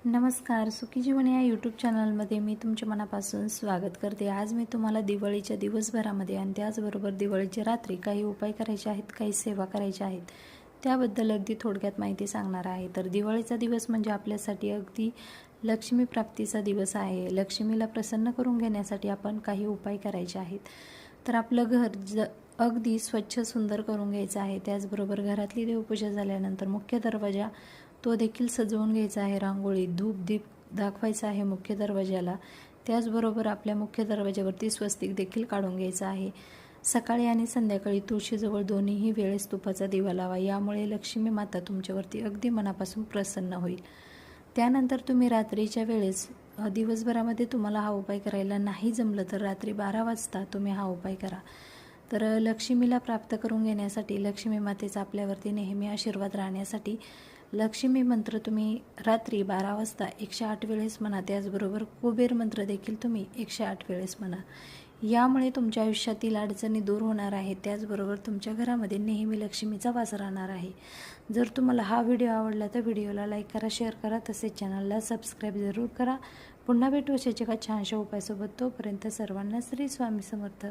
नमस्कार, सुखी जीवन या यूट्यूब चॅनलमध्ये मी तुमच्या मनापासून स्वागत करते। आज मी तुम्हाला दिवाळीच्या दिवसभरामध्ये आणि त्याचबरोबर दिवाळीच्या रात्री काही उपाय करायचे आहेत, काही सेवा करायच्या आहेत, त्याबद्दल अगदी थोडक्यात माहिती सांगणार आहे। तर दिवाळीचा दिवस म्हणजे आपल्यासाठी अगदी लक्ष्मी प्राप्तीचा दिवस आहे। लक्ष्मीला प्रसन्न करून घेण्यासाठी आपण काही उपाय करायचे आहेत। तर आपलं घर अगदी स्वच्छ सुंदर करून घ्यायचं आहे। त्याचबरोबर घरातली देवपूजा झाल्यानंतर मुख्य दरवाजा तो देखील सजवून घ्यायचा आहे। रांगोळी धूप दीप दाखवायचा आहे मुख्य दरवाजाला। त्याचबरोबर आपल्या मुख्य दरवाजावरती स्वस्तिक देखील काढून घ्यायचा आहे। सकाळी आणि संध्याकाळी तुळशीजवळ दोन्हीही वेळेस तुपाचा दिवा लावा, यामुळे लक्ष्मी माता तुमच्यावरती अगदी मनापासून प्रसन्न होईल। त्यानंतर तुम्ही रात्रीच्या वेळेस दिवसभरामध्ये तुम्हाला हा उपाय करायला नाही जमलं तर रात्री 12 वाजता तुम्ही हा उपाय करा। तर लक्ष्मीला प्राप्त करून घेण्यासाठी, लक्ष्मी मातेचा आपल्यावरती नेहमी आशीर्वाद राहण्यासाठी लक्ष्मी मंत्र तुम्ही रात्री 12 वाजता 108 वेळेस म्हणा। त्याचबरोबर कुबेर मंत्र देखील तुम्ही 108 वेळेस म्हणा। यामुळे तुमच्या आयुष्यातील अडचणी दूर होणार आहेत। त्याचबरोबर तुमच्या घरामध्ये नेहमी लक्ष्मीचा वास राहणार आहे। जर तुम्हाला हा व्हिडिओ आवडला तर व्हिडिओला लाईक करा, शेअर करा, तसेच चॅनलला सबस्क्राईब जरूर करा। पुन्हा भेटू अशाच एका छानशा उपायासोबत। तोपर्यंत सर्वांना श्री स्वामी समर्थ।